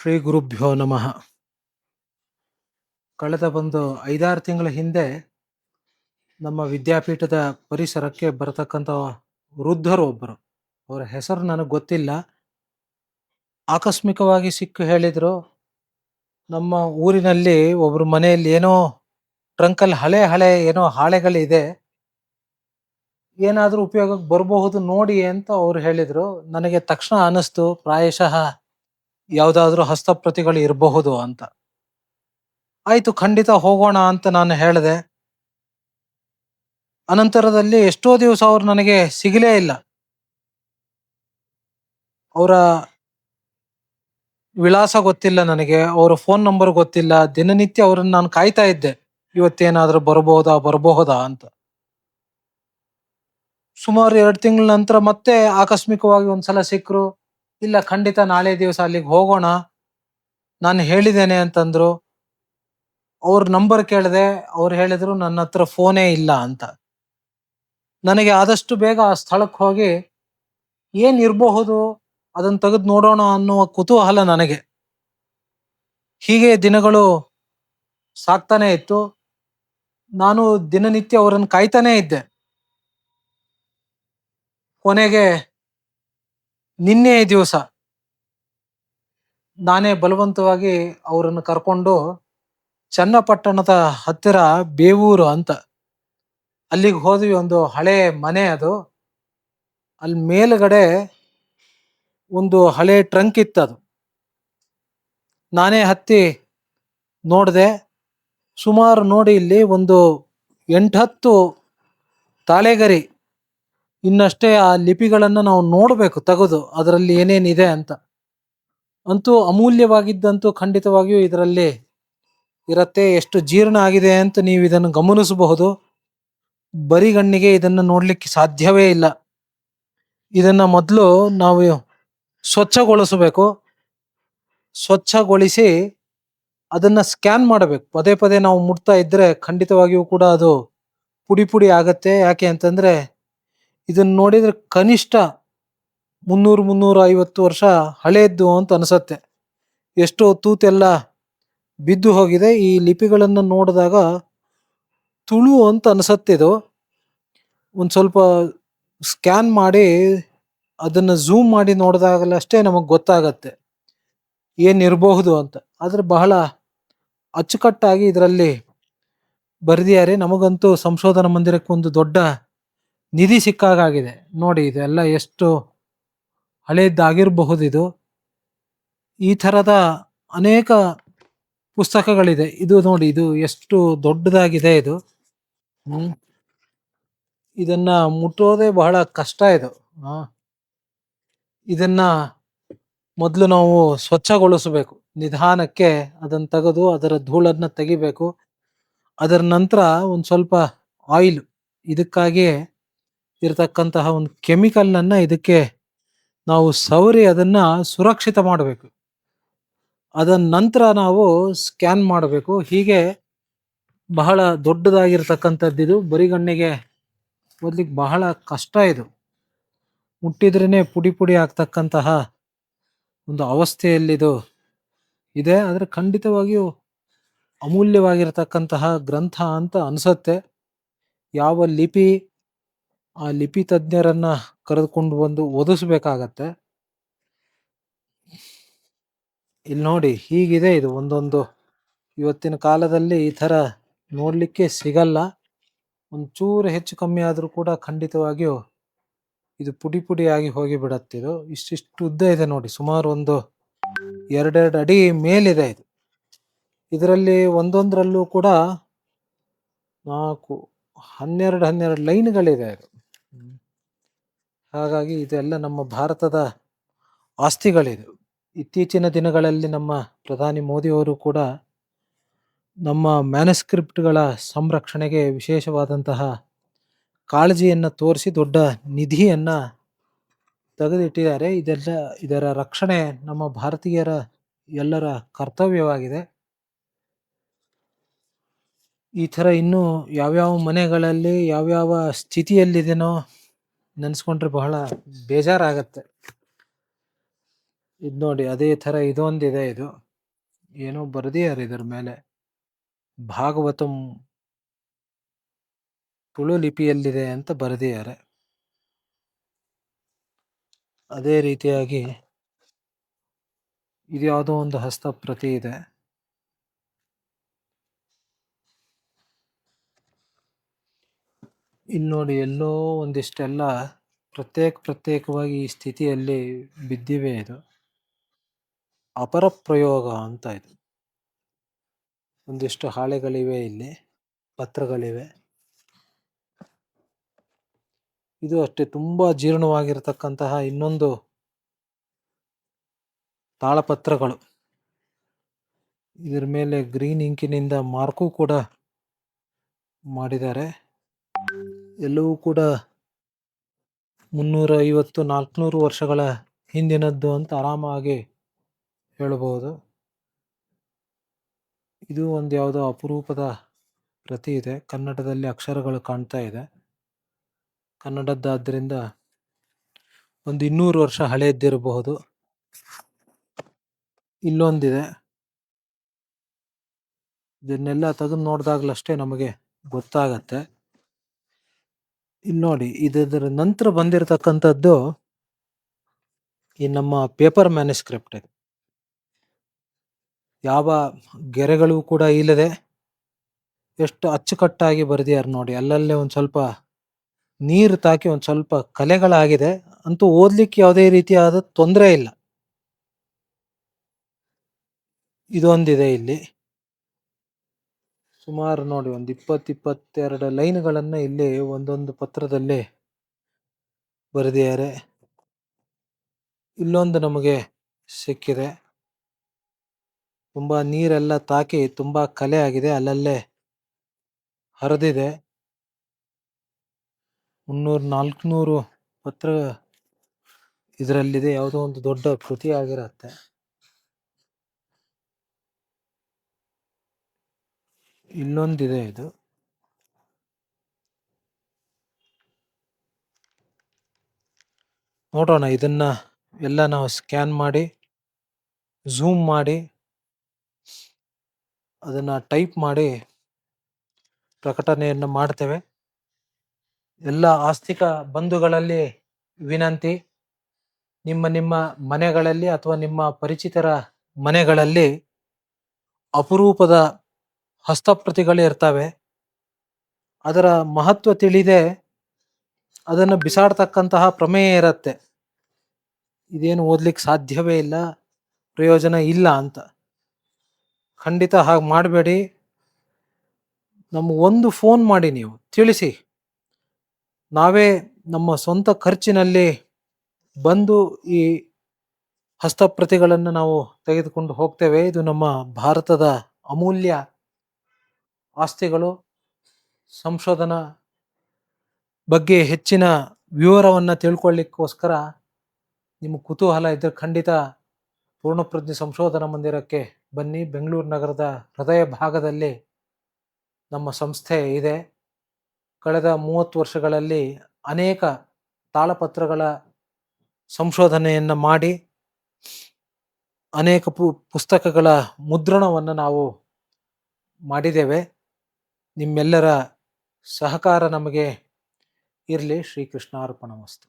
ಶ್ರೀ ಗುರುಭ್ಯೋ ನಮಃ. ಕಳೆದ ಒಂದು 5-6 ತಿಂಗಳ ಹಿಂದೆ ನಮ್ಮ ವಿದ್ಯಾಪೀಠದ ಪರಿಸರಕ್ಕೆ ಬರತಕ್ಕಂಥ ವೃದ್ಧರು ಒಬ್ಬರು, ಅವರ ಹೆಸರು ನನಗೆ ಗೊತ್ತಿಲ್ಲ, ಆಕಸ್ಮಿಕವಾಗಿ ಸಿಕ್ಕು ಹೇಳಿದ್ರು, ನಮ್ಮ ಊರಿನಲ್ಲಿ ಒಬ್ಬರ ಮನೆಯಲ್ಲಿ ಏನೋ ಟ್ರಂಕಲ್ಲಿ ಹಳೆ ಏನೋ ಹಾಳೆಗಳಿದೆ, ಏನಾದರೂ ಉಪಯೋಗಕ್ಕೆ ಬರಬಹುದು ನೋಡಿ ಅಂತ ಅವ್ರು ಹೇಳಿದ್ರು. ನನಗೆ ತಕ್ಷಣ ಅನಿಸ್ತು ಪ್ರಾಯಶಃ ಯಾವುದಾದ್ರೂ ಹಸ್ತಪ್ರತಿಗಳು ಇರಬಹುದು ಅಂತ. ಆಯ್ತು, ಖಂಡಿತ ಹೋಗೋಣ ಅಂತ ನಾನು ಹೇಳಿದೆ. ಅನಂತರದಲ್ಲಿ ಎಷ್ಟೋ ದಿವಸ ಅವ್ರು ನನಗೆ ಸಿಗಲೇ ಇಲ್ಲ. ಅವರ ವಿಳಾಸ ಗೊತ್ತಿಲ್ಲ ನನಗೆ, ಅವರ ಫೋನ್ ನಂಬರ್ ಗೊತ್ತಿಲ್ಲ. ದಿನನಿತ್ಯ ಅವ್ರನ್ನ ನಾನು ಕಾಯ್ತಾ ಇದ್ದೆ, ಇವತ್ತೇನಾದ್ರೂ ಬರಬಹುದಾ ಅಂತ. ಸುಮಾರು 2 ತಿಂಗಳ ನಂತರ ಮತ್ತೆ ಆಕಸ್ಮಿಕವಾಗಿ ಒಂದ್ಸಲ ಸಿಕ್ಕರು. ಇಲ್ಲ, ಖಂಡಿತ ನಾಳೆ ದಿವಸ ಅಲ್ಲಿಗೆ ಹೋಗೋಣ, ನಾನು ಹೇಳಿದ್ದೇನೆ ಅಂತಂದ್ರು. ಅವ್ರ ನಂಬರ್ ಕೇಳಿದೆ, ಅವ್ರು ಹೇಳಿದ್ರು ನನ್ನ ಹತ್ರ ಫೋನೇ ಇಲ್ಲ ಅಂತ. ನನಗೆ ಆದಷ್ಟು ಬೇಗ ಆ ಸ್ಥಳಕ್ಕೆ ಹೋಗಿ ಏನಿರಬಹುದು ಅದನ್ನ ತೆಗೆದು ನೋಡೋಣ ಅನ್ನುವ ಕುತೂಹಲ ನನಗೆ. ಹೀಗೆ ದಿನಗಳು ಸಾಕ್ತಾನೆ ಇತ್ತು. ನಾನು ದಿನನಿತ್ಯ ಅವರನ್ನು ಕಾಯ್ತಾನೆ ಇದ್ದೆ. ಕೊನೆಗೆ ನಿನ್ನೆ ದಿವಸ ನಾನೇ ಬಲವಂತವಾಗಿ ಅವರನ್ನು ಕರ್ಕೊಂಡು ಚನ್ನಪಟ್ಟಣದ ಹತ್ತಿರ ಬೇವೂರು ಅಂತ ಅಲ್ಲಿಗೆ ಹೋದ್ವಿ. ಒಂದು ಹಳೆ ಮನೆ ಅದು. ಅಲ್ಲಿ ಮೇಲ್ಗಡೆ ಒಂದು ಹಳೆ ಟ್ರಂಕ್ ಇತ್ತದು. ನಾನೇ ಹತ್ತಿ ನೋಡಿದೆ. ಸುಮಾರು ನೋಡಿ, ಇಲ್ಲಿ ಒಂದು 8-10 ತಾಳೆಗರಿ, ಇನ್ನಷ್ಟೇ ಆ ಲಿಪಿಗಳನ್ನು ನಾವು ನೋಡಬೇಕು ತೆಗೆದು ಅದರಲ್ಲಿ ಏನೇನಿದೆ ಅಂತ. ಅಂತೂ ಅಮೂಲ್ಯವಾಗಿದ್ದಂತೂ ಖಂಡಿತವಾಗಿಯೂ ಇದರಲ್ಲಿ ಇರತ್ತೆ. ಎಷ್ಟು ಜೀರ್ಣ ಆಗಿದೆ ಅಂತ ನೀವು ಇದನ್ನು ಗಮನಿಸಬಹುದು. ಬರಿಗಣ್ಣಿಗೆ ಇದನ್ನು ನೋಡ್ಲಿಕ್ಕೆ ಸಾಧ್ಯವೇ ಇಲ್ಲ. ಇದನ್ನ ಮೊದಲು ನಾವು ಸ್ವಚ್ಛಗೊಳಿಸಬೇಕು. ಸ್ವಚ್ಛಗೊಳಿಸಿ ಅದನ್ನ ಸ್ಕ್ಯಾನ್ ಮಾಡಬೇಕು. ಪದೇ ಪದೇ ನಾವು ಮುಟ್ತಾ ಇದ್ರೆ ಖಂಡಿತವಾಗಿಯೂ ಕೂಡ ಅದು ಪುಡಿ ಆಗತ್ತೆ. ಯಾಕೆ ಅಂತಂದ್ರೆ ಇದನ್ನ ನೋಡಿದ್ರೆ ಕನಿಷ್ಠ 300-350 ವರ್ಷ ಹಳೆಯದ್ದು ಅಂತ ಅನ್ಸತ್ತೆ. ಎಷ್ಟೋ ತೂತೆಲ್ಲ ಬಿದ್ದು ಹೋಗಿದೆ. ಈ ಲಿಪಿಗಳನ್ನು ನೋಡಿದಾಗ ತುಳು ಅಂತ ಅನ್ಸತ್ತಿದು. ಒಂದು ಸ್ವಲ್ಪ ಸ್ಕ್ಯಾನ್ ಮಾಡಿ ಅದನ್ನ ಝೂಮ್ ಮಾಡಿ ನೋಡಿದಾಗಲಷ್ಟೇ ನಮಗೆ ಗೊತ್ತಾಗತ್ತೆ ಏನಿರಬಹುದು ಅಂತ. ಆದ್ರೆ ಬಹಳ ಅಚ್ಚುಕಟ್ಟಾಗಿ ಇದರಲ್ಲಿ ಬರೆದಿದ್ದಾರೆ. ನಮಗಂತೂ ಸಂಶೋಧನಾ ಮಂದಿರಕ್ಕೆ ಒಂದು ದೊಡ್ಡ ನಿಧಿ ಸಿಕ್ಕಾಗಿದೆ. ನೋಡಿ, ಇದೆಲ್ಲ ಎಷ್ಟು ಹಳೆಯದ್ದಾಗಿರಬಹುದು. ಇದು ಈ ಥರದ ಅನೇಕ ಪುಸ್ತಕಗಳಿದೆ. ಇದು ನೋಡಿ, ಇದು ಎಷ್ಟು ದೊಡ್ಡದಾಗಿದೆ ಇದು. ಇದನ್ನ ಮುಟ್ಟೋದೇ ಬಹಳ ಕಷ್ಟ ಇದು. ಇದನ್ನ ಮೊದಲು ನಾವು ಸ್ವಚ್ಛಗೊಳಿಸಬೇಕು. ನಿಧಾನಕ್ಕೆ ಅದನ್ನ ತೆಗೆದು ಅದರ ಧೂಳನ್ನ ತೆಗಿಬೇಕು. ಅದರ ನಂತರ ಒಂದು ಸ್ವಲ್ಪ ಆಯಿಲ್, ಇದಕ್ಕಾಗಿ ಇರತಕ್ಕಂತಹ ಒಂದು ಕೆಮಿಕಲ್ನನ್ನ ಇದಕ್ಕೆ ನಾವು ಸವರಿ ಅದನ್ನ ಸುರಕ್ಷಿತ ಮಾಡಬೇಕು. ಅದರ ನಂತರ ನಾವು ಸ್ಕ್ಯಾನ್ ಮಾಡಬೇಕು. ಹೀಗೆ ಬಹಳ ದೊಡ್ಡದಾಗಿರ್ತಕ್ಕಂಥದ್ದಿದು. ಬರಿಗಣ್ಣಿಗೆ ಓದ್ಲಿಕ್ಕೆ ಬಹಳ ಕಷ್ಟ ಇದು. ಮುಟ್ಟಿದ್ರೇನೆ ಪುಡಿ ಆಗ್ತಕ್ಕಂತಹ ಒಂದು ಅವಸ್ಥೆಯಲ್ಲಿದು ಇದೆ. ಆದರೆ ಖಂಡಿತವಾಗಿಯೂ ಅಮೂಲ್ಯವಾಗಿರತಕ್ಕಂತಹ ಗ್ರಂಥ ಅಂತ ಅನ್ಸತ್ತೆ. ಯಾವ ಲಿಪಿ, ಆ ಲಿಪಿ ತಜ್ಞರನ್ನ ಕರೆದುಕೊಂಡು ಬಂದು ಓದಿಸ್ಬೇಕಾಗತ್ತೆ. ಇಲ್ಲಿ ನೋಡಿ, ಹೀಗಿದೆ ಇದು. ಒಂದೊಂದು ಇವತ್ತಿನ ಕಾಲದಲ್ಲಿ ಈ ಥರ ನೋಡ್ಲಿಕ್ಕೆ ಸಿಗಲ್ಲ. ಒಂಚೂರು ಹೆಚ್ಚು ಕಮ್ಮಿ ಆದರೂ ಕೂಡ ಖಂಡಿತವಾಗಿಯೂ ಇದು ಪುಡಿ ಆಗಿ ಹೋಗಿ ಬಿಡತ್ತಿದು. ಇಷ್ಟಿಷ್ಟು ಉದ್ದ ಇದೆ ನೋಡಿ, ಸುಮಾರು ಒಂದು 2 ಅಡಿ ಮೇಲಿದೆ ಇದು. ಇದರಲ್ಲಿ ಒಂದೊಂದರಲ್ಲೂ ಕೂಡ 4, 12 ಲೈನ್ಗಳಿದೆ ಇದು. ಹಾಗಾಗಿ ಇದೆಲ್ಲ ನಮ್ಮ ಭಾರತದ ಆಸ್ತಿಗಳಿದು. ಇತ್ತೀಚಿನ ದಿನಗಳಲ್ಲಿ ನಮ್ಮ ಪ್ರಧಾನಿ ಮೋದಿಯವರು ಕೂಡ ನಮ್ಮ ಮ್ಯಾನುಸ್ಕ್ರಿಪ್ಟ್ಗಳ ಸಂರಕ್ಷಣೆಗೆ ವಿಶೇಷವಾದಂತಹ ಕಾಳಜಿಯನ್ನು ತೋರಿಸಿ ದೊಡ್ಡ ನಿಧಿಯನ್ನ ತೆಗೆದಿಟ್ಟಿದ್ದಾರೆ. ಇದರ ರಕ್ಷಣೆ ನಮ್ಮ ಭಾರತೀಯರ ಎಲ್ಲರ ಕರ್ತವ್ಯವಾಗಿದೆ. ಈ ಥರ ಇನ್ನೂ ಯಾವ್ಯಾವ ಮನೆಗಳಲ್ಲಿ ಯಾವ್ಯಾವ ಸ್ಥಿತಿಯಲ್ಲಿದೆನೋ ನೆನೆಸ್ಕೊಂಡ್ರೆ ಬಹಳ ಬೇಜಾರಾಗತ್ತೆ. ಇದು ನೋಡಿ ಅದೇ ತರ ಇದೊಂದಿದೆ. ಇದು ಏನೋ ಬರ್ದಿದ್ದಾರೆ ಇದ್ರ ಮೇಲೆ, ಭಾಗವತಂ ತುಳು ಲಿಪಿಯಲ್ಲಿದೆ ಅಂತ ಬರೆದಿದ್ದಾರೆ. ಅದೇ ರೀತಿಯಾಗಿ ಇದು ಯಾವುದೋ ಒಂದು ಹಸ್ತಪ್ರತಿ ಇದೆ. ಇಲ್ಲಿ ನೋಡಿ ಎಲ್ಲೋ ಒಂದಿಷ್ಟೆಲ್ಲ ಪ್ರತ್ಯೇಕವಾಗಿ ಈ ಸ್ಥಿತಿಯಲ್ಲಿ ಬಿದ್ದಿವೆ. ಇದು ಅಪರ ಪ್ರಯೋಗ ಅಂತ. ಇದು ಒಂದಿಷ್ಟು ಹಾಳೆಗಳಿವೆ, ಇಲ್ಲಿ ಪತ್ರಗಳಿವೆ. ಇದು ಅಷ್ಟೇ ತುಂಬಾ ಜೀರ್ಣವಾಗಿರತಕ್ಕಂತಹ ಇನ್ನೊಂದು ತಾಳಪತ್ರಗಳು. ಇದ್ರ ಮೇಲೆ ಗ್ರೀನ್ ಇಂಕಿನಿಂದ ಮಾರ್ಕು ಕೂಡ ಮಾಡಿದ್ದಾರೆ. ಎಲ್ಲವೂ ಕೂಡ 350-400 ವರ್ಷಗಳ ಹಿಂದಿನದ್ದು ಅಂತ ಆರಾಮಾಗಿ ಹೇಳಬಹುದು. ಇದು ಒಂದು ಯಾವುದೋ ಅಪರೂಪದ ಪ್ರತಿ ಇದೆ. ಕನ್ನಡದಲ್ಲಿ ಅಕ್ಷರಗಳು ಕಾಣ್ತಾ ಇದೆ. ಕನ್ನಡದ್ದಾದ್ರಿಂದ ಒಂದು 200 ವರ್ಷ ಹಳೆಯದ್ದಿರಬಹುದು. ಇಲ್ಲೊಂದಿದೆ. ಇದನ್ನೆಲ್ಲ ತೆಗೆದು ನೋಡಿದಾಗ್ಲಷ್ಟೇ ನಮಗೆ ಗೊತ್ತಾಗತ್ತೆ. ಇಲ್ಲಿ ನೋಡಿ, ಇದರ ನಂತರ ಬಂದಿರತಕ್ಕಂಥದ್ದು ಈ ನಮ್ಮ ಪೇಪರ್ ಮ್ಯಾನುಸ್ಕ್ರಿಪ್ಟ್. ಯಾವ ಗೆರೆಗಳು ಕೂಡ ಇಲ್ಲದೆ ಎಷ್ಟು ಅಚ್ಚುಕಟ್ಟಾಗಿ ಬರೆದಿದ್ದಾರೆ ನೋಡಿ. ಅಲ್ಲಲ್ಲೇ ಒಂದು ಸ್ವಲ್ಪ ನೀರು ತಾಕಿ ಒಂದು ಸ್ವಲ್ಪ ಕಲೆಗಳಾಗಿದೆ. ಅಂತೂ ಓದ್ಲಿಕ್ಕೆ ಯಾವುದೇ ರೀತಿಯಾದ ತೊಂದರೆ ಇಲ್ಲ. ಇದೊಂದಿದೆ ಇಲ್ಲಿ. ಸುಮಾರು ನೋಡಿ ಒಂದು 22 ಲೈನ್ಗಳನ್ನ ಇಲ್ಲಿ ಒಂದೊಂದು ಪತ್ರದಲ್ಲಿ ಬರೆದಿದ್ದಾರೆ. ಇಲ್ಲೊಂದು ನಮಗೆ ಸಿಕ್ಕಿದೆ. ತುಂಬಾ ನೀರೆಲ್ಲ ತಾಕಿ ತುಂಬಾ ಕಲೆ ಆಗಿದೆ, ಅಲ್ಲಲ್ಲೇ ಹರಿದಿದೆ. 300-400 ಪತ್ರ ಇದರಲ್ಲಿದೆ. ಯಾವುದೋ ಒಂದು ದೊಡ್ಡ ಕೃತಿ ಆಗಿರತ್ತೆ. ಇಲ್ಲೊಂದಿದೆ. ಇದು ನೋಡೋಣ. ಇದನ್ನ ಎಲ್ಲ ನಾವು ಸ್ಕ್ಯಾನ್ ಮಾಡಿ ಝೂಮ್ ಮಾಡಿ ಅದನ್ನ ಟೈಪ್ ಮಾಡಿ ಪ್ರಕಟಣೆಯನ್ನು ಮಾಡ್ತೇವೆ. ಎಲ್ಲ ಆಸ್ತಿಕ ಬಂಧುಗಳಲ್ಲಿ ವಿನಂತಿ, ನಿಮ್ಮ ಮನೆಗಳಲ್ಲಿ ಅಥವಾ ನಿಮ್ಮ ಪರಿಚಿತರ ಮನೆಗಳಲ್ಲಿ ಅಪರೂಪದ ಹಸ್ತಪ್ರತಿಗಳು ಇರ್ತವೆ. ಅದರ ಮಹತ್ವ ತಿಳಿದೆ ಅದನ್ನು ಬಿಸಾಡ್ತಕ್ಕಂತಹ ಪ್ರಮೇಯ ಇರತ್ತೆ. ಇದೇನು ಓದ್ಲಿಕ್ಕೆ ಸಾಧ್ಯವೇ ಇಲ್ಲ, ಪ್ರಯೋಜನ ಇಲ್ಲ ಅಂತ. ಖಂಡಿತ ಹಾಗೆ ಮಾಡಬೇಡಿ. ಒಂದು ಫೋನ್ ಮಾಡಿ ನೀವು ತಿಳಿಸಿ. ನಾವೇ ನಮ್ಮ ಸ್ವಂತ ಖರ್ಚಿನಲ್ಲಿ ಬಂದು ಈ ಹಸ್ತಪ್ರತಿಗಳನ್ನು ನಾವು ತೆಗೆದುಕೊಂಡು ಹೋಗ್ತೇವೆ. ಇದು ನಮ್ಮ ಭಾರತದ ಅಮೂಲ್ಯ ಆಸ್ತಿಗಳು. ಸಂಶೋಧನಾ ಬಗ್ಗೆ ಹೆಚ್ಚಿನ ವಿವರವನ್ನು ತಿಳ್ಕೊಳ್ಳಿಕ್ಕೋಸ್ಕರ ನಿಮ್ಮ ಕುತೂಹಲ ಇದ್ದರೆ ಖಂಡಿತ ಪೂರ್ಣಪ್ರಜ್ಞೆ ಸಂಶೋಧನಾ ಮಂದಿರಕ್ಕೆ ಬನ್ನಿ. ಬೆಂಗಳೂರು ನಗರದ ಹೃದಯ ಭಾಗದಲ್ಲಿ ನಮ್ಮ ಸಂಸ್ಥೆ ಇದೆ. ಕಳೆದ 30 ವರ್ಷಗಳಲ್ಲಿ ಅನೇಕ ತಾಳಪತ್ರಗಳ ಸಂಶೋಧನೆಯನ್ನು ಮಾಡಿ ಅನೇಕ ಪುಸ್ತಕಗಳ ಮುದ್ರಣವನ್ನು ನಾವು ಮಾಡಿದ್ದೇವೆ. ನಿಮ್ಮೆಲ್ಲರ ಸಹಕಾರ ನಮಗೆ ಇರಲಿ. ಶ್ರೀಕೃಷ್ಣಾರ್ಪಣಮಸ್ತು.